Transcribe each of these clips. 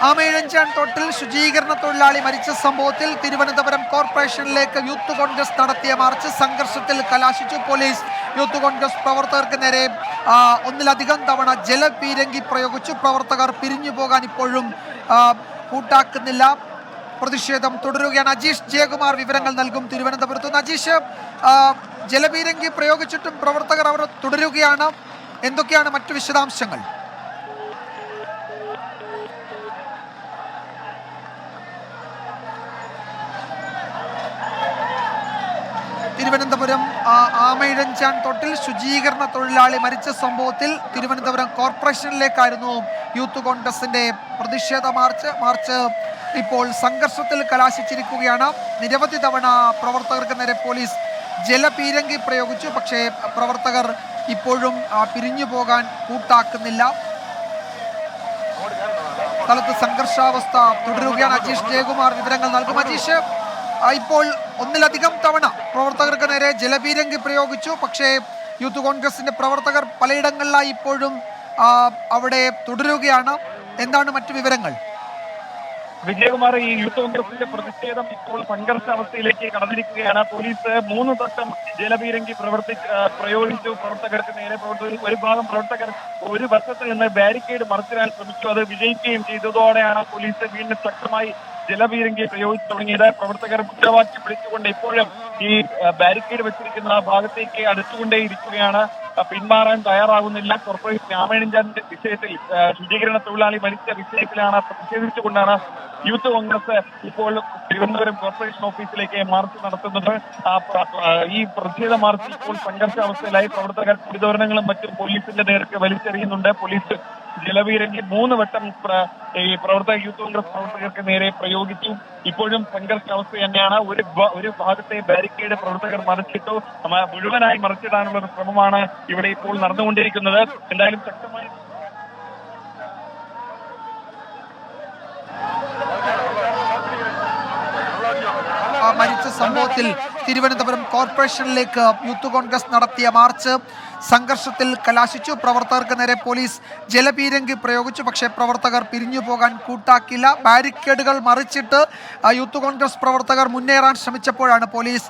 ആമയിഴഞ്ചാൻ തോട്ടിൽ ശുചീകരണ തൊഴിലാളി മരിച്ച സംഭവത്തിൽ തിരുവനന്തപുരം കോർപ്പറേഷനിലേക്ക് യൂത്ത് കോൺഗ്രസ് നടത്തിയ മാർച്ച് സംഘർഷത്തിൽ കലാശിച്ചു. പോലീസ് യൂത്ത് കോൺഗ്രസ് പ്രവർത്തകർക്ക് നേരെ ഒന്നിലധികം തവണ ജലപീരങ്കി പ്രയോഗിച്ചു. പ്രവർത്തകർ പിരിഞ്ഞു പോകാൻ ഇപ്പോഴും കൂട്ടാക്കുന്നില്ല. പ്രതിഷേധം തുടരുകയാണ്. അജീഷ് ജയകുമാർ വിവരങ്ങൾ നൽകും തിരുവനന്തപുരത്ത് നിന്ന്. അജീഷ്, ജലപീരങ്കി പ്രയോഗിച്ചിട്ടും പ്രവർത്തകർ അവർ തുടരുകയാണ്. എന്തൊക്കെയാണ് മറ്റു വിശദാംശങ്ങൾ? തിരുവനന്തപുരം ആമയിഴഞ്ചാൻ തോട്ടിൽ ശുചീകരണ തൊഴിലാളി മരിച്ച സംഭവത്തിൽ തിരുവനന്തപുരം കോർപ്പറേഷനിലേക്കായിരുന്നു യൂത്ത് കോൺഗ്രസിന്റെ പ്രതിഷേധ മാർച്ച് ഇപ്പോൾ സംഘർഷത്തിൽ കലാശിച്ചിരിക്കുകയാണ്. നിരവധി തവണ പ്രവർത്തകർക്ക് നേരെ പോലീസ് ജലപീരങ്കി പ്രയോഗിച്ചു. പക്ഷേ പ്രവർത്തകർ ഇപ്പോഴും പിരിഞ്ഞു പോകാൻ കൂട്ടാക്കുന്നില്ല. സ്ഥലത്ത് സംഘർഷാവസ്ഥ തുടരുകയാണ്. അജീഷ് ജയകുമാർ വിവരങ്ങൾ നൽകും. അജീഷ്, ഇപ്പോൾ ഒന്നിലധികം തവണ പ്രവർത്തകർക്ക് നേരെ ജലപീരങ്കി പ്രയോഗിച്ചു. പക്ഷേ യൂത്ത് കോൺഗ്രസിന്റെ പ്രവർത്തകർ പലയിടങ്ങളിലായി ഇപ്പോഴും അവിടെ തുടരുകയാണ്. എന്താണ് മറ്റു വിവരങ്ങൾ? വിജയകുമാർ, ഈ യൂത്ത് കോൺഗ്രസിന്റെ പ്രതിഷേധം ഇപ്പോൾ സംഘർഷാവസ്ഥയിലേക്ക് കടന്നിരിക്കുകയാണ്. പോലീസ് 3 തട്ടം ജലപീരങ്കി പ്രയോഗിച്ചു പ്രവർത്തകർക്ക് നേരെ. ഒരു ഭാഗം പ്രവർത്തകർ ഒരു വശത്ത് നിന്ന് ബാരിക്കേഡ് മറിച്ചിടാൻ ശ്രമിച്ചു. അത് വിജയിക്കുകയും ചെയ്തതോടെയാണ് പോലീസ് വീണ്ടും ശക്തമായി ജലപീരങ്കി പ്രയോഗിച്ചു തുടങ്ങിയത്. പ്രവർത്തകർ മുദ്രാവാക്യം വിളിച്ചുകൊണ്ട് ഇപ്പോഴും ഈ ബാരിക്കേഡ് വെച്ചിരിക്കുന്ന ഭാഗത്തേക്ക് അടുത്തുകൊണ്ടേയിരിക്കുകയാണ്. പിന്മാറാൻ തയ്യാറാകുന്നില്ല. കോർപ്പറേഷൻ ആമയിഴഞ്ചാന്റെ വിഷയത്തിൽ ശുചീകരണ തൊഴിലാളി മരിച്ച വിഷയത്തിലാണ് പ്രതിഷേധിച്ചുകൊണ്ടാണ് യൂത്ത് കോൺഗ്രസ് ഇപ്പോൾ തിരുവനന്തപുരം കോർപ്പറേഷൻ ഓഫീസിലേക്ക് മാർച്ച് നടത്തുന്നത്. ഈ പ്രതിഷേധ മാർച്ച് ഇപ്പോൾ സംഘർഷാവസ്ഥയിലായി. പ്രവർത്തകർ ഉപകരണങ്ങളും മറ്റും പോലീസിന്റെ നേർക്ക് വലിച്ചെറിയുന്നുണ്ട്. പോലീസ് ജലപീരങ്കി 3 വട്ടം ഈ യൂത്ത് കോൺഗ്രസ് പ്രവർത്തകർക്ക് നേരെ പ്രയോഗിച്ചു. ഇപ്പോഴും സംഘർഷാവസ്ഥ തന്നെയാണ്. ഒരു ഭാഗത്തെ ബാരിക്കേഡ് പ്രവർത്തകർ മറിച്ചിട്ടു. മുഴുവനായി മറിച്ചിടാനുള്ള ഒരു ശ്രമമാണ് ഇവിടെ ഇപ്പോൾ നടന്നുകൊണ്ടിരിക്കുന്നത്. എന്തായാലും ശക്തമായ മരിച്ച സംഭവത്തിൽ തിരുവനന്തപുരം കോർപ്പറേഷനിലേക്ക് യൂത്ത് കോൺഗ്രസ് നടത്തിയ മാർച്ച് സംഘർഷത്തിൽ കലാശിച്ചു. പ്രവർത്തകർക്ക് നേരെ പോലീസ് ജലപീരങ്കി പ്രയോഗിച്ചു. പക്ഷേ പ്രവർത്തകർ പിരിഞ്ഞു പോകാൻ കൂട്ടാക്കില്ല. ബാരിക്കേഡുകൾ മറിച്ചിട്ട് യൂത്ത് കോൺഗ്രസ് പ്രവർത്തകർ മുന്നേറാൻ ശ്രമിച്ചപ്പോഴാണ് പോലീസ്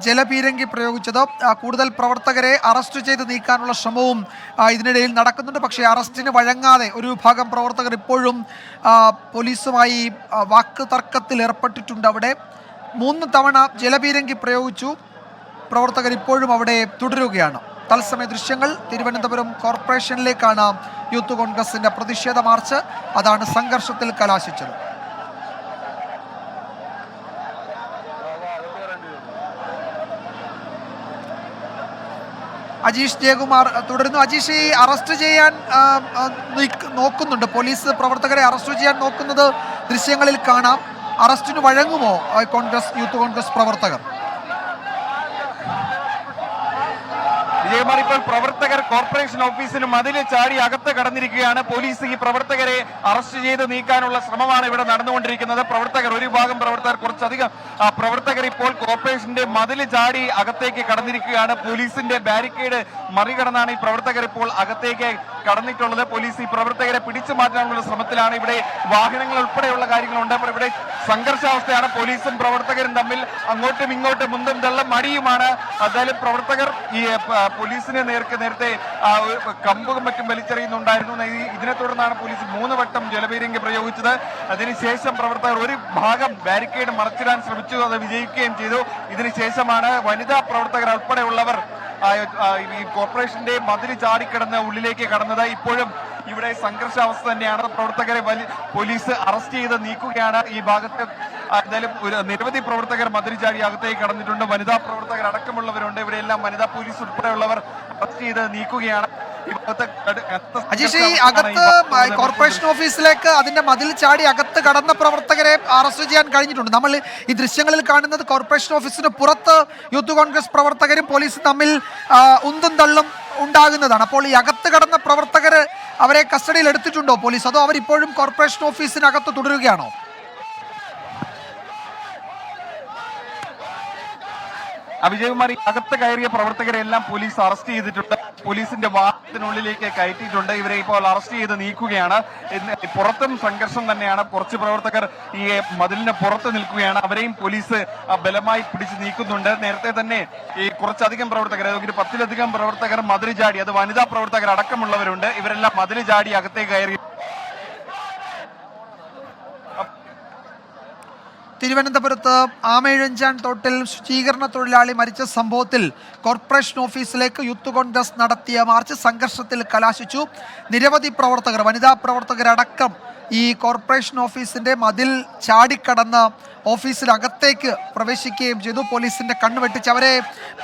ജലപീരങ്കി പ്രയോഗിച്ചത്. കൂടുതൽ പ്രവർത്തകരെ അറസ്റ്റ് ചെയ്ത് നീക്കാനുള്ള ശ്രമവും ഇതിനിടയിൽ നടക്കുന്നുണ്ട്. പക്ഷേ അറസ്റ്റിന് വഴങ്ങാതെ ഒരു വിഭാഗം പ്രവർത്തകർ ഇപ്പോഴും പോലീസുമായി വാക്ക് തർക്കത്തിൽ ഏർപ്പെട്ടിട്ടുണ്ട്. അവിടെ 3 തവണ ജലപീരങ്കി പ്രയോഗിച്ചു. പ്രവർത്തകർ ഇപ്പോഴും അവിടെ തുടരുകയാണ്. തത്സമയ ദൃശ്യങ്ങൾ തിരുവനന്തപുരം കോർപ്പറേഷനിലേക്കാണ് യൂത്ത് കോൺഗ്രസിന്റെ പ്രതിഷേധ മാർച്ച്. അതാണ് സംഘർഷത്തിൽ കലാശിച്ചത്. അജീഷ് ജയകുമാർ തുടരുന്നു. അജീഷ്, ഈ അറസ്റ്റ് ചെയ്യാൻ നോക്കുന്നുണ്ട് പോലീസ്, പ്രവർത്തകരെ അറസ്റ്റ് ചെയ്യാൻ നോക്കുന്നത് ദൃശ്യങ്ങളിൽ കാണാം. അറസ്റ്റിന് വഴങ്ങുമോ യൂത്ത് കോൺഗ്രസ് പ്രവർത്തകർ? വിജയകുമാർ, ഇപ്പോൾ പ്രവർത്തകർ കോർപ്പറേഷൻ ഓഫീസിന് മതിൽ ചാടി അകത്ത് കടന്നിരിക്കുകയാണ്. പോലീസ് ഈ പ്രവർത്തകരെ അറസ്റ്റ് ചെയ്ത് നീക്കാനുള്ള ശ്രമമാണ് ഇവിടെ നടന്നുകൊണ്ടിരിക്കുന്നത്. ഒരു ഭാഗം പ്രവർത്തകർ, കുറച്ചധികം പ്രവർത്തകർ ഇപ്പോൾ കോർപ്പറേഷന്റെ മതിൽ ചാടി അകത്തേക്ക് കടന്നിരിക്കുകയാണ്. പോലീസിന്റെ ബാരിക്കേഡ് മറികടന്നാണ് ഈ പ്രവർത്തകർ ഇപ്പോൾ അകത്തേക്ക് കടന്നിട്ടുള്ളത്. പോലീസ് ഈ പ്രവർത്തകരെ പിടിച്ചു മാറ്റാനുള്ള ശ്രമത്തിലാണ്. ഇവിടെ വാഹനങ്ങൾ ഉൾപ്പെടെയുള്ള കാര്യങ്ങളുണ്ട്. അപ്പോൾ ഇവിടെ സംഘർഷാവസ്ഥയാണ്. പോലീസും പ്രവർത്തകരും തമ്മിൽ അങ്ങോട്ടും ഇങ്ങോട്ടും മുന്തും തള്ളും മടിയുമാണ്. എന്തായാലും പ്രവർത്തകർ ഈ പോലീസിന് നേരത്തെ കമ്പും മറ്റും വലിച്ചെറിയുന്നുണ്ടായിരുന്നു. ഇതിനെ തുടർന്നാണ് പോലീസ് 3 വട്ടം ജലപീരങ്കി പ്രയോഗിച്ചത്. അതിനുശേഷം പ്രവർത്തകർ ഒരു ഭാഗം ബാരിക്കേഡ് മറച്ചിടാൻ ശ്രമിച്ചു. അത് വിജയിക്കുകയും ചെയ്തു. ഇതിനുശേഷമാണ് വനിതാ പ്രവർത്തകർ ഉൾപ്പെടെയുള്ളവർ ഈ കോർപ്പറേഷന്റെ മതിൽ ചാടിക്കിടന്ന് ഉള്ളിലേക്ക് കടന്നത്. ഇപ്പോഴും ഇവിടെ സംഘർഷാവസ്ഥ തന്നെയാണ്. പ്രവർത്തകരെ പോലീസ് അറസ്റ്റ് ചെയ്ത് നീക്കുകയാണ്. ഈ ഭാഗത്ത് എന്തായാലും നിരവധി പ്രവർത്തകർ മതിൽ ചാടി അകത്തേക്ക് കടന്നിട്ടുണ്ട്. വനിതാ പ്രവർത്തകർ അടക്കമുള്ളവരുണ്ട്. ഇവിടെയെല്ലാം വനിതാ പോലീസ് ഉൾപ്പെടെയുള്ളവർ അറസ്റ്റ് ചെയ്ത് നീക്കുകയാണ്. അജീഷ്, ഈ അകത്ത് കോർപ്പറേഷൻ ഓഫീസിലേക്ക് അതിന്റെ മതിൽ ചാടി അകത്ത് കടന്ന പ്രവർത്തകരെ അറസ്റ്റ് ചെയ്യാൻ കഴിഞ്ഞിട്ടുണ്ട്. നമ്മൾ ഈ ദൃശ്യങ്ങളിൽ കാണുന്നത് കോർപ്പറേഷൻ ഓഫീസിന് പുറത്ത് യൂത്ത് കോൺഗ്രസ് പ്രവർത്തകരും പോലീസും തമ്മിൽ ഉന്തും തള്ളും ഉണ്ടാകുന്നതാണ്. അപ്പോൾ ഈ അകത്ത് കടന്ന പ്രവർത്തകർ, അവരെ കസ്റ്റഡിയിൽ എടുത്തിട്ടുണ്ടോ പോലീസ്? അതോ അവരിപ്പോഴും കോർപ്പറേഷൻ ഓഫീസിനകത്ത് തുടരുകയാണോ? വിജയകുമാരി, അകത്ത് കയറിയ പ്രവർത്തകരെല്ലാം പോലീസ് അറസ്റ്റ് ചെയ്തിട്ടുണ്ട്. പോലീസിന്റെ വാഹനത്തിനുള്ളിലേക്ക് കയറ്റിയിട്ടുണ്ട്. ഇവരെ ഇപ്പോൾ അറസ്റ്റ് ചെയ്ത് നീക്കുകയാണ്. പുറത്തും സംഘർഷം തന്നെയാണ്. കുറച്ച് പ്രവർത്തകർ ഈ മതിലിന് പുറത്ത് നിൽക്കുകയാണ്. അവരെയും പോലീസ് ബലമായി പിടിച്ചു നീക്കുന്നുണ്ട്. നേരത്തെ തന്നെ ഈ കുറച്ചധികം പ്രവർത്തകർ, ഒരു 10ലധികം പ്രവർത്തകർ മതിൽ ചാടി, അത് വനിതാ പ്രവർത്തകർ അടക്കമുള്ളവരുണ്ട്. ഇവരെല്ലാം മതിൽ ചാടി അകത്തേക്ക് കയറി. തിരുവനന്തപുരത്ത് ആമയിഴഞ്ചാൻ തോട്ടിൽ ശുചീകരണ തൊഴിലാളി മരിച്ച സംഭവത്തിൽ കോർപ്പറേഷൻ ഓഫീസിലേക്ക് യൂത്ത് കോൺഗ്രസ് നടത്തിയ മാർച്ച് സംഘർഷത്തിൽ കലാശിച്ചു. നിരവധി പ്രവർത്തകർ, വനിതാ പ്രവർത്തകരടക്കം ഈ കോർപ്പറേഷൻ ഓഫീസിന്റെ മതിൽ ചാടിക്കടന്ന് ഓഫീസിനകത്തേക്ക് പ്രവേശിക്കുകയും ചെയ്തു. പോലീസിന്റെ കണ്ണുവെട്ടിച്ച് അവരെ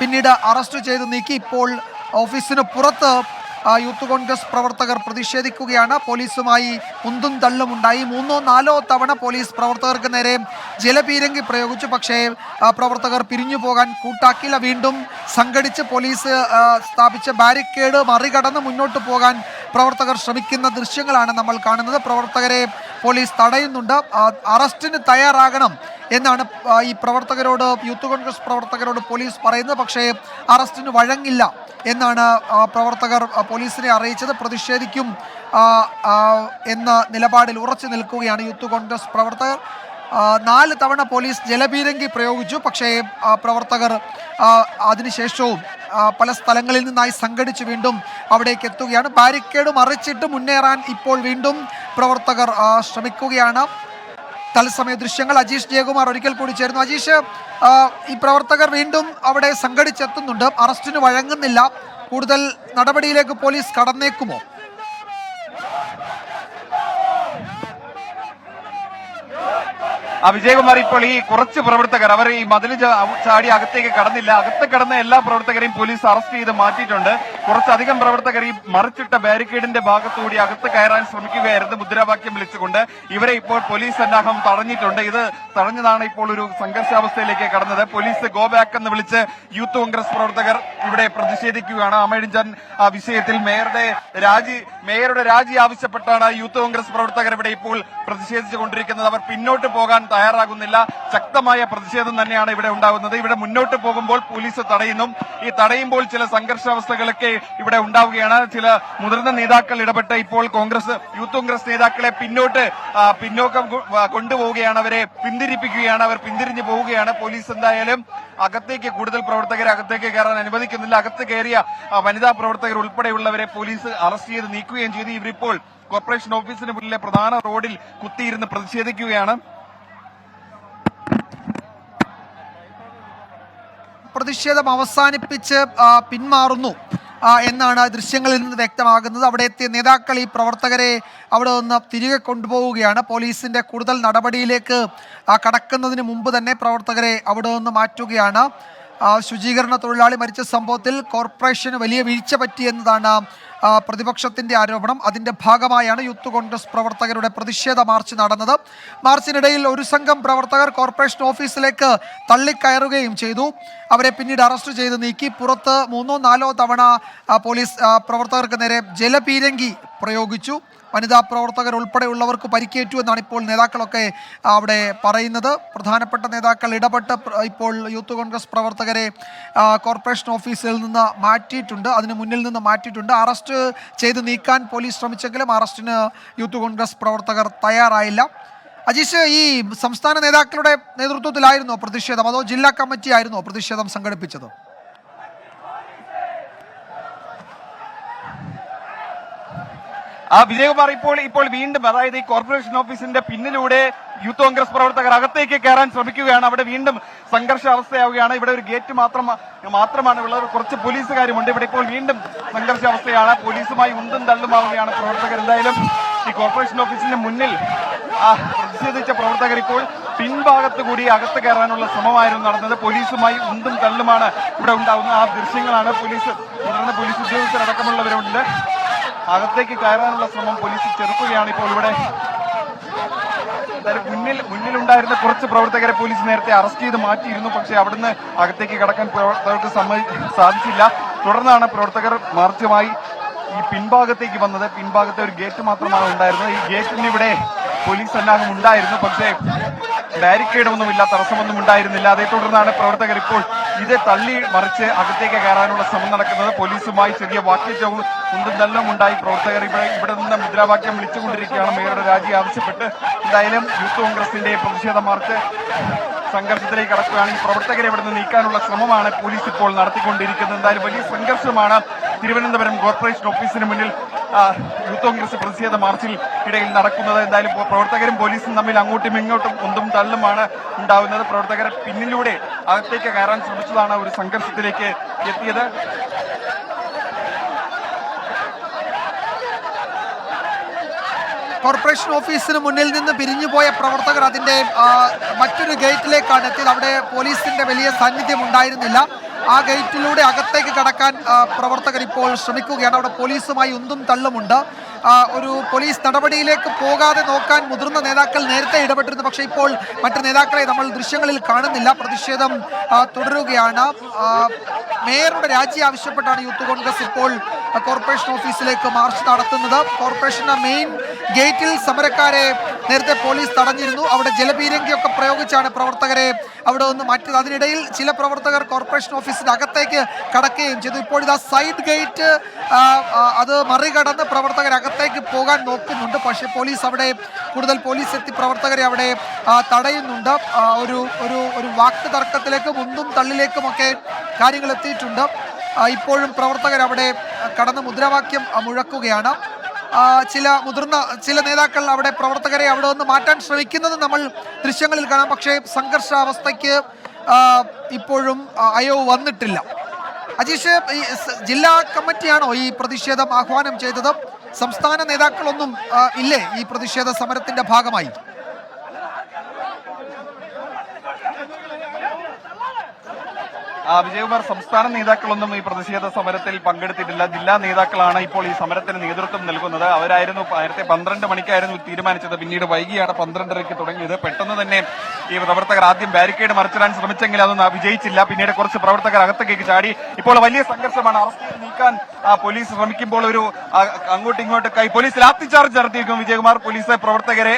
പിന്നീട് അറസ്റ്റ് ചെയ്ത് നീക്കി. ഇപ്പോൾ ഓഫീസിന് പുറത്ത് യൂത്ത് കോൺഗ്രസ് പ്രവർത്തകർ പ്രതിഷേധിക്കുകയാണ്. പോലീസുമായി ഉന്തും തള്ളും ഉണ്ടായി. 3-4 തവണ പോലീസ് പ്രവർത്തകർക്ക് നേരെ ജലപീരങ്കി പ്രയോഗിച്ചു. പക്ഷേ പ്രവർത്തകർ പിരിഞ്ഞു പോകാൻ കൂട്ടാക്കില്ല. വീണ്ടും സംഘടിച്ച് പോലീസ് സ്ഥാപിച്ച ബാരിക്കേഡ് മറികടന്ന് മുന്നോട്ട് പോകാൻ പ്രവർത്തകർ ശ്രമിക്കുന്ന ദൃശ്യങ്ങളാണ് നമ്മൾ കാണുന്നത്. പ്രവർത്തകരെ പോലീസ് തടയുന്നുണ്ട്. അറസ്റ്റിന് തയ്യാറാകണം എന്നാണ് ഈ പ്രവർത്തകരോട്, യൂത്ത് കോൺഗ്രസ് പ്രവർത്തകരോട് പോലീസ് പറയുന്നത്. പക്ഷേ അറസ്റ്റിന് വഴങ്ങില്ല എന്നാണ് പ്രവർത്തകർ പോലീസിനെ അറിയിച്ചത്. പ്രതിഷേധിക്കും എന്ന നിലപാടിൽ ഉറച്ചു നിൽക്കുകയാണ് യൂത്ത് കോൺഗ്രസ് പ്രവർത്തകർ. 4 തവണ പോലീസ് ജലപീരങ്കി പ്രയോഗിച്ചു. പക്ഷേ പ്രവർത്തകർ അതിനുശേഷവും പല സ്ഥലങ്ങളിൽ നിന്നായി സംഘടിച്ച് വീണ്ടും അവിടേക്ക് എത്തുകയാണ്. ബാരിക്കേഡ് മറിച്ചിട്ട് മുന്നേറാൻ ഇപ്പോൾ വീണ്ടും പ്രവർത്തകർ ശ്രമിക്കുകയാണ്. തത്സമയ ദൃശ്യങ്ങൾ അജീഷ് ജയകുമാർ ഒരിക്കൽ കൂടി ചേരുന്നു. അജീഷ്, ഈ പ്രവർത്തകർ വീണ്ടും അവിടെ സംഘടിച്ചെത്തുന്നുണ്ട്. അറസ്റ്റിന് വഴങ്ങുന്നില്ല. കൂടുതൽ നടപടിയിലേക്ക് പോലീസ് കടന്നേക്കുമോ? വിജയകുമാർ, ഇപ്പോൾ ഈ കുറച്ച് പ്രവർത്തകർ അവർ ഈ മതിൽ ചാടി അകത്തേക്ക് കടന്നില്ല. അകത്ത് കടന്ന എല്ലാ പ്രവർത്തകരെയും പോലീസ് അറസ്റ്റ് ചെയ്ത് മാറ്റിയിട്ടുണ്ട്. കുറച്ചധികം പ്രവർത്തകർ ഈ മറിച്ചിട്ട ബാരിക്കേഡിന്റെ ഭാഗത്തുകൂടി അകത്ത് കയറാൻ ശ്രമിക്കുകയായിരുന്നു മുദ്രാവാക്യം വിളിച്ചുകൊണ്ട്. ഇവരെ ഇപ്പോൾ പോലീസ് സന്നാഹം തടഞ്ഞിട്ടുണ്ട്. ഇത് തടഞ്ഞതാണ് ഇപ്പോൾ ഒരു സംഘർഷാവസ്ഥയിലേക്ക് കടന്നത്. പോലീസ് ഗോ ബാക്ക് എന്ന് വിളിച്ച് യൂത്ത് കോൺഗ്രസ് പ്രവർത്തകർ ഇവിടെ പ്രതിഷേധിക്കുകയാണ്. ആമയിഴഞ്ചാൻ വിഷയത്തിൽ മേയറുടെ രാജി ആവശ്യപ്പെട്ടാണ് യൂത്ത് കോൺഗ്രസ് പ്രവർത്തകർ ഇവിടെ ഇപ്പോൾ പ്രതിഷേധിച്ചുകൊണ്ടിരിക്കുന്നത്. അവർ പിന്നോട്ട് പോകാൻ തയ്യാറാകുന്നില്ല. ശക്തമായ പ്രതിഷേധം തന്നെയാണ് ഇവിടെ ഉണ്ടാകുന്നത്. ഇവിടെ മുന്നോട്ട് പോകുമ്പോൾ പോലീസ് തടയുന്നു. ഈ തടയുമ്പോൾ ചില സംഘർഷാവസ്ഥകളൊക്കെ ഇവിടെ ഉണ്ടാവുകയാണ്. ചില മുതിർന്ന നേതാക്കൾ ഇടപെട്ട് ഇപ്പോൾ യൂത്ത് കോൺഗ്രസ് നേതാക്കളെ പിന്നോക്കം കൊണ്ടുപോവുകയാണ്. അവരെ പിന്തിരിപ്പിക്കുകയാണ്. അവർ പിന്തിരിഞ്ഞു പോവുകയാണ്. പോലീസ് എന്തായാലും അകത്തേക്ക് കൂടുതൽ പ്രവർത്തകരെ അകത്തേക്ക് കയറാൻ അനുവദിക്കുന്നില്ല. അകത്ത് കയറിയ വനിതാ പ്രവർത്തകർ ഉൾപ്പെടെയുള്ളവരെ പോലീസ് അറസ്റ്റ് ചെയ്ത് നീക്കുകയും ചെയ്തു. ഇവരിപ്പോൾ കോർപ്പറേഷൻ ഓഫീസിന് മുന്നിലെ പ്രധാന റോഡിൽ കുത്തിയിരുന്ന് പ്രതിഷേധിക്കുകയാണ്. പ്രതിഷേധം അവസാനിപ്പിച്ച് പിന്മാറുന്നു എന്നാണ് ദൃശ്യങ്ങളിൽ നിന്ന് വ്യക്തമാകുന്നത്. അവിടെ എത്തിയ നേതാക്കൾ ഈ പ്രവർത്തകരെ അവിടെ നിന്ന് തിരികെ കൊണ്ടുപോവുകയാണ്. പോലീസിന്റെ കൂടുതൽ നടപടിയിലേക്ക് കടക്കുന്നതിന് മുമ്പ് തന്നെ പ്രവർത്തകരെ അവിടെ നിന്ന് മാറ്റുകയാണ്. ശുചീകരണ തൊഴിലാളി മരിച്ച സംഭവത്തിൽ കോർപ്പറേഷന് വലിയ വീഴ്ച പറ്റിയെന്നതാണ് പ്രതിപക്ഷത്തിന്റെ ആരോപണം. അതിന്റെ ഭാഗമായാണ് യൂത്ത് കോൺഗ്രസ് പ്രവർത്തകരുടെ പ്രതിഷേധ മാർച്ച് നടന്നത്. മാർച്ചിനിടയിൽ ഒരു സംഘം പ്രവർത്തകർ കോർപ്പറേഷൻ ഓഫീസിലേക്ക് തള്ളിക്കയറുകയും ചെയ്തു. അവരെ പിന്നീട് അറസ്റ്റ് ചെയ്ത് നീക്കി. പുറത്ത് 3-4 തവണ പോലീസ് പ്രവർത്തകർക്ക് നേരെ ജലപീരങ്കി പ്രയോഗിച്ചു. വനിതാ പ്രവർത്തകർ ഉൾപ്പെടെയുള്ളവർക്ക് പരിക്കേറ്റു എന്നാണ് ഇപ്പോൾ നേതാക്കളൊക്കെ അവിടെ പറയുന്നത്. പ്രധാനപ്പെട്ട നേതാക്കൾ ഇടപെട്ട് ഇപ്പോൾ യൂത്ത് കോൺഗ്രസ് പ്രവർത്തകരെ കോർപ്പറേഷൻ ഓഫീസിൽ നിന്ന് മാറ്റിയിട്ടുണ്ട്. അതിന് മുന്നിൽ നിന്ന് മാറ്റിയിട്ടുണ്ട്. അറസ്റ്റ് ചെയ്ത് നീക്കാൻ പോലീസ് ശ്രമിച്ചെങ്കിലും അറസ്റ്റിന് യൂത്ത് കോൺഗ്രസ് പ്രവർത്തകർ തയ്യാറായില്ല. അജീഷ്, ഈ സംസ്ഥാന നേതാക്കളുടെ നേതൃത്വത്തിലായിരുന്നോ പ്രതിഷേധം, അതോ ജില്ലാ കമ്മിറ്റി ആയിരുന്നോ പ്രതിഷേധം സംഘടിപ്പിച്ചത്? വിജയകുമാർ, ഇപ്പോൾ വീണ്ടും, അതായത് ഈ കോർപ്പറേഷൻ ഓഫീസിന്റെ പിന്നിലൂടെ യൂത്ത് കോൺഗ്രസ് പ്രവർത്തകർ അകത്തേക്ക് കയറാൻ ശ്രമിക്കുകയാണ്. അവിടെ വീണ്ടും സംഘർഷാവസ്ഥയാവുകയാണ്. ഇവിടെ ഒരു ഗേറ്റ് മാത്രമാണ് ഉള്ളത്. കുറച്ച് പോലീസുകാരുമുണ്ട്. ഇവിടെ ഇപ്പോൾ വീണ്ടും സംഘർഷാവസ്ഥയാണ്. പോലീസുമായി ഉന്തും തള്ളുമാവുകയാണ് പ്രവർത്തകർ. എന്തായാലും ഈ കോർപ്പറേഷൻ ഓഫീസിന്റെ മുന്നിൽ പ്രതിഷേധിച്ച പ്രവർത്തകർ ഇപ്പോൾ പിൻഭാഗത്ത് കൂടി അകത്ത് കയറാനുള്ള ശ്രമമായിരുന്നു നടന്നത്. പോലീസുമായി ഉന്തും തള്ളുമാണ് ഇവിടെ ഉണ്ടാകുന്നത്. ആ ദൃശ്യങ്ങളാണ്. തുടർന്ന് പോലീസ് ഉദ്യോഗസ്ഥരടക്കമുള്ളവരുണ്ട്. അകത്തേക്ക് കയറാനുള്ള ശ്രമം പോലീസ് ചെറുക്കുകയാണ്. ഇപ്പോൾ ഇവിടെ മുന്നിലുണ്ടായിരുന്ന കുറച്ച് പ്രവർത്തകരെ പോലീസ് നേരത്തെ അറസ്റ്റ് ചെയ്ത് മാറ്റിയിരുന്നു. പക്ഷേ അവിടുന്ന് അകത്തേക്ക് കടക്കാൻ പ്രവർത്തകർക്ക് സാധിച്ചില്ല. തുടർന്നാണ് പ്രവർത്തകർ മാർച്ചുമായി ഈ പിൻഭാഗത്തേക്ക് വന്നത്. പിൻഭാഗത്തെ ഒരു ഗേറ്റ് മാത്രമാണ് ഉണ്ടായിരുന്നത്. ഈ ഗേറ്റിന് ഇവിടെ പോലീസ് സന്നാഹം ഉണ്ടായിരുന്നു. പക്ഷേ ബാരിക്കേഡൊന്നുമില്ല, തടസ്സമൊന്നും ഉണ്ടായിരുന്നില്ല. അതേ തുടർന്നാണ് പ്രവർത്തകർ ഇപ്പോൾ ഇത് തള്ളി മറിച്ച് അകത്തേക്ക് കയറാനുള്ള ശ്രമം നടക്കുന്നത്. പോലീസുമായി ചെറിയ വാക്കേറ്റവും ഉണ്ടും തള്ളും ഉണ്ടായി. പ്രവർത്തകർ ഇവിടെ നിന്ന് മുദ്രാവാക്യം വിളിച്ചുകൊണ്ടിരിക്കുകയാണ്, മേയറുടെ രാജി ആവശ്യപ്പെട്ട്. എന്തായാലും യൂത്ത് കോൺഗ്രസിന്റെ പ്രതിഷേധ മാർച്ച് സംഘർഷത്തിലേക്ക് കടക്കുകയാണ്. ഈ പ്രവർത്തകരെ ഇവിടെ നിന്ന് നീക്കാനുള്ള ശ്രമമാണ് പോലീസ് ഇപ്പോൾ നടത്തിക്കൊണ്ടിരിക്കുന്നത്. എന്തായാലും വലിയ സംഘർഷമാണ് തിരുവനന്തപുരം കോർപ്പറേഷൻ ഓഫീസിന് മുന്നിൽ യൂത്ത് കോൺഗ്രസ് പ്രതിഷേധ മാർച്ചിൽ ഇടയിൽ നടക്കുന്നത്. എന്തായാലും പ്രവർത്തകരും പോലീസും തമ്മിൽ അങ്ങോട്ടും ഇങ്ങോട്ടും ഒന്നും തള്ളുമാണ് ഉണ്ടാവുന്നത്. പ്രവർത്തകർ പിന്നിലൂടെ അകത്തേക്ക് കയറാൻ ശ്രമിച്ചതാണ് ഒരു സംഘർഷത്തിലേക്ക് എത്തിയത്. കോർപ്പറേഷൻ ഓഫീസിന് മുന്നിൽ നിന്ന് പിരിഞ്ഞുപോയ പ്രവർത്തകർ അതിന്റെ മറ്റൊരു ഗേറ്റിലേക്കാണ് എത്തിയത്. അവിടെ പോലീസിന്റെ വലിയ സാന്നിധ്യം ഉണ്ടായിരുന്നില്ല. ആ ഗേറ്റിലൂടെ അകത്തേക്ക് കടക്കാൻ പ്രവർത്തകർ ഇപ്പോൾ ശ്രമിക്കുകയാണ്. അവിടെ പോലീസുമായി ഉന്തും തള്ളുമുണ്ട്. ഒരു പോലീസ് നടപടിയിലേക്ക് പോകാതെ നോക്കാൻ മുതിർന്ന നേതാക്കൾ നേരത്തെ ഇടപെട്ടിരുന്നു. പക്ഷേ ഇപ്പോൾ മറ്റു നേതാക്കളെ നമ്മൾ ദൃശ്യങ്ങളിൽ കാണുന്നില്ല. പ്രതിഷേധം തുടരുകയാണ്. മേയറുടെ രാജി ആവശ്യപ്പെട്ടാണ് യൂത്ത് കോൺഗ്രസ് ഇപ്പോൾ കോർപ്പറേഷൻ ഓഫീസിലേക്ക് മാർച്ച് നടത്തുന്നത്. കോർപ്പറേഷന്റെ മെയിൻ ഗേറ്റിൽ സമരക്കാരെ നേരത്തെ പോലീസ് തടഞ്ഞിരുന്നു. അവിടെ ജലപീരങ്കിയൊക്കെ പ്രയോഗിച്ചാണ് പ്രവർത്തകരെ അവിടെ നിന്ന് മാറ്റിയത്. അതിനിടയിൽ ചില പ്രവർത്തകർ കോർപ്പറേഷൻ ഓഫീസിന്റെ അകത്തേക്ക് കടക്കുകയും ചെയ്തു. ഇപ്പോൾ ഇതാ സൈഡ് ഗേറ്റ് അത് മറികടന്ന് പ്രവർത്തകർ അകത്തേക്ക് പോകാൻ നോക്കുന്നുണ്ട്. പക്ഷേ പോലീസ് അവിടെ കൂടുതൽ പോലീസ് എത്തി പ്രവർത്തകരെ അവിടെ തടയുന്നുണ്ട്. ഒരു വാക്ക് തർക്കത്തിലേക്കും ഉന്തും തള്ളിലേക്കുമൊക്കെ കാര്യങ്ങൾ എത്തിയിട്ടുണ്ട്. ഇപ്പോഴും പ്രവർത്തകർ അവിടെ കടന്ന് മുദ്രാവാക്യം മുഴക്കുകയാണ്. ചില നേതാക്കൾ അവിടെ പ്രവർത്തകരെ അവിടെ നിന്ന് മാറ്റാൻ ശ്രമിക്കുന്നത് നമ്മൾ ദൃശ്യങ്ങളിൽ കാണാം. പക്ഷേ സംഘർഷാവസ്ഥയ്ക്ക് ഇപ്പോഴും അയവ് വന്നിട്ടില്ല. അജീഷ്, ഈ ജില്ലാ കമ്മിറ്റിയാണോ ഈ പ്രതിഷേധം ആഹ്വാനം ചെയ്തത്? സംസ്ഥാന നേതാക്കളൊന്നും ഇല്ലേ ഈ പ്രതിഷേധ സമരത്തിന്റെ ഭാഗമായി? വിജയകുമാർ, സംസ്ഥാന നേതാക്കളൊന്നും ഈ പ്രതിഷേധ സമരത്തിൽ പങ്കെടുത്തിട്ടില്ല. ജില്ലാ നേതാക്കളാണ് ഇപ്പോൾ ഈ സമരത്തിന് നേതൃത്വം നൽകുന്നത്. അവരായിരുന്നു നേരത്തെ 12 മണിക്കായിരുന്നു തീരുമാനിച്ചത്. പിന്നീട് വൈകിയാണ് 12:30 തുടങ്ങിയത്. പെട്ടെന്ന് തന്നെ ഈ പ്രവർത്തകർ ആദ്യം ബാരിക്കേഡ് മറിച്ചിടാൻ ശ്രമിച്ചെങ്കിൽ അതൊന്നും വിജയിച്ചില്ല. പിന്നീട് കുറച്ച് പ്രവർത്തകർ അകത്തേക്ക് ചാടി. ഇപ്പോൾ വലിയ സംഘർഷമാണ്. അറസ്റ്റ് നീക്കാൻ പോലീസ് ശ്രമിക്കുമ്പോൾ ഒരു അങ്ങോട്ടും ഇങ്ങോട്ടൊക്കെ പോലീസ് ലാത്തി ചാർജ് നടത്തിയിരിക്കും. വിജയകുമാർ, പോലീസ് പ്രവർത്തകരെ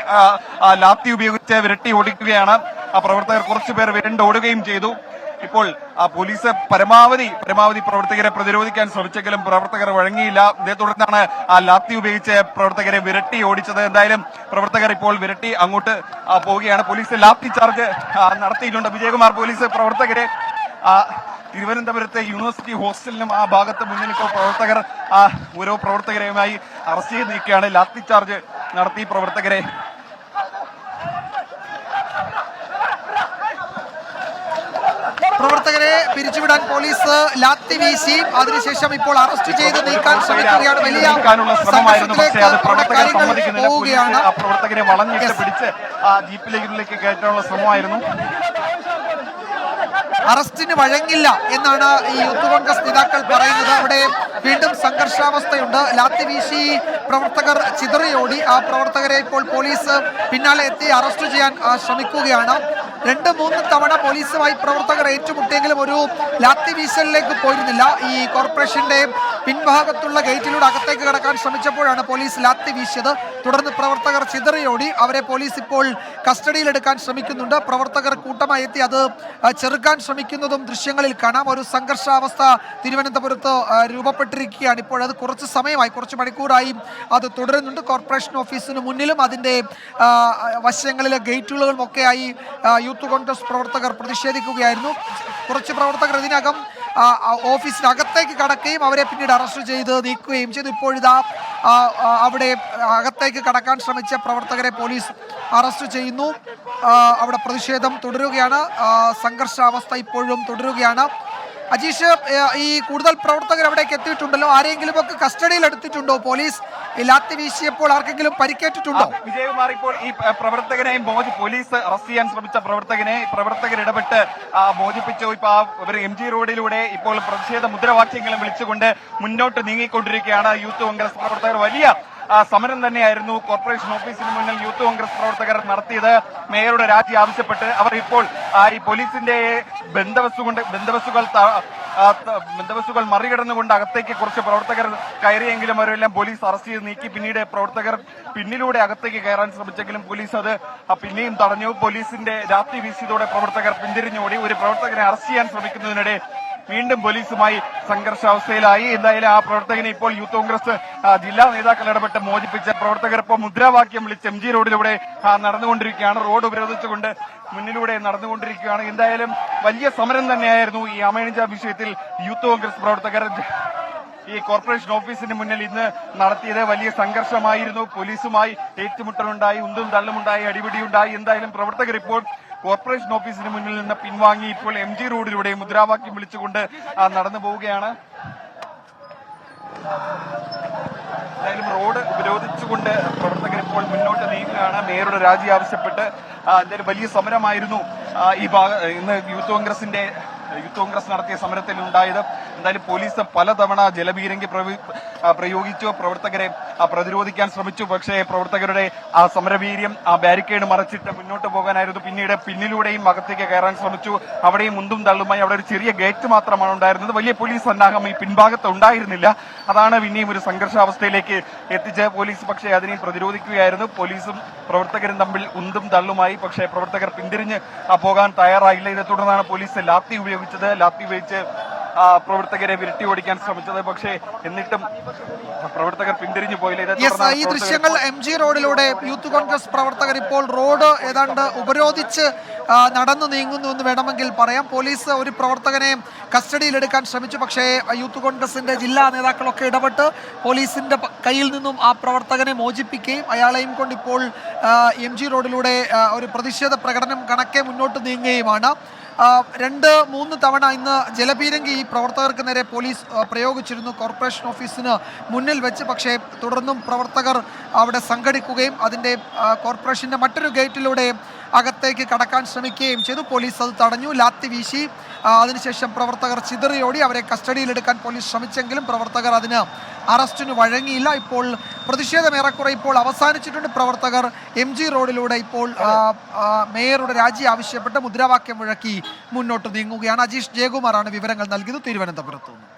ലാത്തി ഉപയോഗിച്ച് വിരട്ടി ഓടിക്കുകയാണ്. ആ പ്രവർത്തകർ കുറച്ചുപേർ വിരണ്ട് ഓടുകയും ചെയ്തു. ഇപ്പോൾ പോലീസ് പരമാവധി പ്രവർത്തകരെ പ്രതിരോധിക്കാൻ ശ്രമിച്ചെങ്കിലും പ്രവർത്തകർ വഴങ്ങിയില്ല. ഇതേ തുടർന്നാണ് ലാത്തി ഉപയോഗിച്ച് പ്രവർത്തകരെ വിരട്ടി ഓടിച്ചത്. എന്തായാലും പ്രവർത്തകർ ഇപ്പോൾ വിരട്ടി അങ്ങോട്ട് പോവുകയാണ്. പോലീസ് ലാത്തി ചാർജ് നടത്തിയിട്ടുണ്ട്. വിജയകുമാർ, പോലീസ് പ്രവർത്തകരെ തിരുവനന്തപുരത്തെ യൂണിവേഴ്സിറ്റി ഹോസ്റ്റലിനും ആ ഭാഗത്ത് മുന്നിൽ ഇപ്പോൾ പ്രവർത്തകർ ഓരോ പ്രവർത്തകരെയുമായി അറസ്റ്റ് ചെയ്ത് നീക്കുകയാണ്. ലാത്തി ചാർജ് നടത്തി പ്രവർത്തകരെ പിരിച്ചുവിടാൻ പോലീസ് ലാത്തി വീശി അതിനുശേഷം ഇപ്പോൾ അറസ്റ്റ് ചെയ്ത് നീക്കാൻ ശ്രമിക്കുകയാണ്. വലിയ പോവുകയാണ്. പ്രവർത്തകരെ വളഞ്ഞിട്ട് പിടിച്ച് ജീപ്പിലേക്ക് കയറ്റാനുള്ള ശ്രമമായിരുന്നു. അറസ്റ്റിന് വഴങ്ങില്ല എന്നാണ് ഈ യൂത്ത് കോൺഗ്രസ് നേതാക്കൾ പറയുന്നത്. അവിടെ വീണ്ടും സംഘർഷാവസ്ഥയുണ്ട്. ലാത്തി വീശി പ്രവർത്തകർ ചിതറിയോടി. ആ പ്രവർത്തകരെ ഇപ്പോൾ പോലീസ് പിന്നാലെ എത്തി അറസ്റ്റ് ചെയ്യാൻ ശ്രമിക്കുകയാണ്. 2-3 തവണ പോലീസുമായി പ്രവർത്തകർ ഏറ്റുമുട്ടിയെങ്കിലും ഒരു ലാത്തി വീശലിലേക്ക് പോയിരുന്നില്ല. ഈ കോർപ്പറേഷന്റെ പിൻഭാഗത്തുള്ള ഗേറ്റിലൂടെ അകത്തേക്ക് കടക്കാൻ ശ്രമിച്ചപ്പോഴാണ് പോലീസ് ലാത്തി വീശിയത്. തുടർന്ന് പ്രവർത്തകർ ചിതറിയോടി. അവരെ പോലീസ് ഇപ്പോൾ കസ്റ്റഡിയിലെടുക്കാൻ ശ്രമിക്കുന്നുണ്ട്. പ്രവർത്തകർ കൂട്ടമായി എത്തി അത് ചെറുക്കാൻ ശ്രമിക്കുന്നതും ദൃശ്യങ്ങളിൽ കാണാം. ഒരു സംഘർഷാവസ്ഥ തിരുവനന്തപുരത്ത് രൂപപ്പെട്ടിരിക്കുകയാണ്. ഇപ്പോൾ അത് കുറച്ച് സമയമായി, കുറച്ച് മണിക്കൂറായി അത് തുടരുന്നുണ്ട്. കോർപ്പറേഷൻ ഓഫീസിന് മുന്നിലും അതിൻ്റെ വശങ്ങളിലെ ഗേറ്റുകളും ഒക്കെയായി യൂത്ത് കോൺഗ്രസ് പ്രവർത്തകർ പ്രതിഷേധിക്കുകയായിരുന്നു. കുറച്ച് പ്രവർത്തകർ ഇതിനകം ഓഫീസിനകത്തേക്ക് കടക്കുകയും അവരെ പിന്നീട് അറസ്റ്റ് ചെയ്ത് നീക്കുകയും ചെയ്തു. ഇപ്പോഴിതാ അവിടെ അകത്തേക്ക് കടക്കാൻ ശ്രമിച്ച പ്രവർത്തകരെ പോലീസ് അറസ്റ്റ് ചെയ്യുന്നു. അവിടെ പ്രതിഷേധം തുടരുകയാണ്. സംഘർഷാവസ്ഥ ഇപ്പോഴും തുടരുകയാണ്. അജീഷ്, ഈ കൂടുതൽ പ്രവർത്തകർ അവിടേക്ക് എത്തിയിട്ടുണ്ടല്ലോ. ആരെങ്കിലും ഒക്കെ കസ്റ്റഡിയിൽ എടുത്തിട്ടുണ്ടോ പോലീസ്? ലാത്തി വീശിയപ്പോൾ ആർക്കെങ്കിലും പരിക്കേറ്റിട്ടുണ്ടോ? വിജയകുമാർ, ഇപ്പോൾ ഈ പ്രവർത്തകനെയും പോലീസ് അറസ്റ്റ് ചെയ്യാൻ ശ്രമിച്ച പ്രവർത്തകർ ഇടപെട്ട് മോചിപ്പിച്ചു. ഇപ്പൊ ഇവർ MG റോഡിലൂടെ ഇപ്പോൾ പ്രതിഷേധ മുദ്രാവാക്യങ്ങളും വിളിച്ചുകൊണ്ട് മുന്നോട്ട് നീങ്ങിക്കൊണ്ടിരിക്കുകയാണ്. യൂത്ത് കോൺഗ്രസ് പ്രവർത്തകർ വലിയ സമരം തന്നെയായിരുന്നു കോർപ്പറേഷൻ ഓഫീസിന് മുന്നിൽ യൂത്ത് കോൺഗ്രസ് പ്രവർത്തകർ നടത്തിയത്. മേയറുടെ രാജി ആവശ്യപ്പെട്ട് അവർ ഇപ്പോൾ ഈ പോലീസിന്റെ ബന്ധവസ്തുകൾ ബന്ദോബസ്തുകൾ മറികടന്നുകൊണ്ട് അകത്തേക്ക് കുറച്ച് പ്രവർത്തകർ കയറിയെങ്കിലും അവരെല്ലാം പോലീസ് അറസ്റ്റ് ചെയ്ത് നീക്കി. പിന്നീട് പ്രവർത്തകർ പിന്നിലൂടെ അകത്തേക്ക് കയറാൻ ശ്രമിച്ചെങ്കിലും പോലീസ് അത് പിന്നെയും തടഞ്ഞു. പോലീസിന്റെ രാത്രി വീശിയതോടെ പ്രവർത്തകർ പിന്തിരിഞ്ഞോടി. ഒരു പ്രവർത്തകരെ അറസ്റ്റ് ചെയ്യാൻ ശ്രമിക്കുന്നതിനിടെ വീണ്ടും പോലീസുമായി സംഘർഷാവസ്ഥയിലായി. എന്തായാലും ആ പ്രവർത്തകനെ ഇപ്പോൾ യൂത്ത് കോൺഗ്രസ് ജില്ലാ നേതാക്കൾ ഇടപെട്ട് മോചിപ്പിച്ച പ്രവർത്തകർ ഇപ്പോൾ മുദ്രാവാക്യം വിളിച്ച് MG റോഡിലൂടെ നടന്നുകൊണ്ടിരിക്കുകയാണ്. റോഡ് ഉപരോധിച്ചുകൊണ്ട് മുന്നിലൂടെ നടന്നുകൊണ്ടിരിക്കുകയാണ്. എന്തായാലും വലിയ സമരം തന്നെയായിരുന്നു ഈ അമേണിജ വിഷയത്തിൽ യൂത്ത് കോൺഗ്രസ് പ്രവർത്തകർ ഈ കോർപ്പറേഷൻ ഓഫീസിന് മുന്നിൽ ഇന്ന് നടത്തിയത്. വലിയ സംഘർഷമായിരുന്നു. പോലീസുമായി ഏറ്റുമുട്ടലുണ്ടായി, ഉന്തും തള്ളുമുണ്ടായി, അടിപിടിയുണ്ടായി. എന്തായാലും പ്രവർത്തകർ ഇപ്പോൾ കോർപ്പറേഷൻ ഓഫീസിന് മുന്നിൽ നിന്ന് പിൻവാങ്ങി ഇപ്പോൾ MG റോഡിലൂടെ മുദ്രാവാക്യം വിളിച്ചുകൊണ്ട് നടന്നു പോവുകയാണ്. എന്തായാലും റോഡ് ഉപരോധിച്ചുകൊണ്ട് പ്രവർത്തകർ ഇപ്പോൾ മുന്നോട്ട് നീങ്ങുകയാണ്. മേയറുടെ രാജി ആവശ്യപ്പെട്ട് എന്തായാലും വലിയ സമരമായിരുന്നു ഇന്ന് യൂത്ത് കോൺഗ്രസ് നടത്തിയ സമരത്തിൽ ഉണ്ടായത്. എന്തായാലും പോലീസ് പലതവണ ജലപീരങ്കി പ്രയോഗിച്ചു, പ്രവർത്തകരെ പ്രതിരോധിക്കാൻ ശ്രമിച്ചു. പക്ഷേ പ്രവർത്തകരുടെ ആ സമരവീര്യം ആ ബാരിക്കേഡ് മറച്ചിട്ട് മുന്നോട്ട് പോകാനായിരുന്നു. പിന്നീട് പിന്നിലൂടെയും അകത്തേക്ക് കയറാൻ ശ്രമിച്ചു. അവിടെയും മുന്തും തള്ളുമായി അവിടെ ഒരു ചെറിയ ഗേറ്റ് മാത്രമാണ് ഉണ്ടായിരുന്നത്. വലിയ പോലീസ് സന്നാഹം ഈ പിൻഭാഗത്ത് ഉണ്ടായിരുന്നില്ല. അതാണ് പിന്നെയും ഒരു സംഘർഷാവസ്ഥയിലേക്ക് എത്തിച്ച് പോലീസ് പക്ഷേ അതിനെ പ്രതിരോധിക്കുകയായിരുന്നു. പോലീസും പ്രവർത്തകരും തമ്മിൽ ഉന്തും തള്ളുമായി. പക്ഷേ പ്രവർത്തകർ പിന്തിരിഞ്ഞ് പോകാൻ തയ്യാറായില്ല. ഇതേ തുടർന്നാണ് പോലീസ് ലാത്തി ഉപയോഗിച്ച് പ്രവർത്തകരെ വിരട്ടി ഓടിക്കാൻ ശ്രമിച്ചത്. പക്ഷേ എന്നിട്ടും പ്രവർത്തകർ പിന്തിരിഞ്ഞു പോയില്ല. ഈ ദൃശ്യങ്ങൾ MG റോഡിലൂടെ യൂത്ത് കോൺഗ്രസ് പ്രവർത്തകർ ഇപ്പോൾ റോഡ് ഏതാണ്ട് ഉപരോധിച്ച് നടന്നു നീങ്ങുന്നു എന്ന് വേണമെങ്കിൽ പറയാം. പോലീസ് ഒരു പ്രവർത്തകനെ കസ്റ്റഡിയിലെടുക്കാൻ ശ്രമിച്ചു. പക്ഷേ യൂത്ത് കോൺഗ്രസിന്റെ ജില്ലാ നേതാക്കളൊക്കെ ഇടപെട്ട് പോലീസിന്റെ കയ്യിൽ നിന്നും ആ പ്രവർത്തകനെ മോചിപ്പിക്കുകയും അയാളെയും കൊണ്ട് ഇപ്പോൾ MG റോഡിലൂടെ ഒരു പ്രതിഷേധ പ്രകടനം കണക്കെ മുന്നോട്ട് നീങ്ങുകയുമാണ്. 2-3 തവണ ഇന്ന് ജലപീരങ്കി ഈ പ്രവർത്തകർക്ക് നേരെ പോലീസ് പ്രയോഗിച്ചിരുന്നു കോർപ്പറേഷൻ ഓഫീസിന് മുന്നിൽ വെച്ച്. പക്ഷേ തുടർന്നും പ്രവർത്തകർ അവിടെ സംഘടിക്കുകയും അതിൻ്റെ കോർപ്പറേഷൻ്റെ മറ്റൊരു ഗേറ്റിലൂടെ അകത്തേക്ക് കടക്കാൻ ശ്രമിക്കുകയും ചെയ്തു. പോലീസ് അത് തടഞ്ഞു, ലാത്തി വീശി. അതിനുശേഷം പ്രവർത്തകർ ചിതറിയോടി. അവരെ കസ്റ്റഡിയിലെടുക്കാൻ പോലീസ് ശ്രമിച്ചെങ്കിലും പ്രവർത്തകർ അതിന് അറസ്റ്റിന് വഴങ്ങിയില്ല. ഇപ്പോൾ പ്രതിഷേധം ഏറെക്കുറെ ഇപ്പോൾ അവസാനിച്ചിട്ടുണ്ട്. പ്രവർത്തകർ MG റോഡിലൂടെ ഇപ്പോൾ മേയറുടെ രാജി ആവശ്യപ്പെട്ട് മുദ്രാവാക്യം മുഴക്കി മുന്നോട്ട് നീങ്ങുകയാണ്. അജീഷ് ജയകുമാറാണ് വിവരങ്ങൾ നൽകിയത് തിരുവനന്തപുരത്ത് നിന്ന്.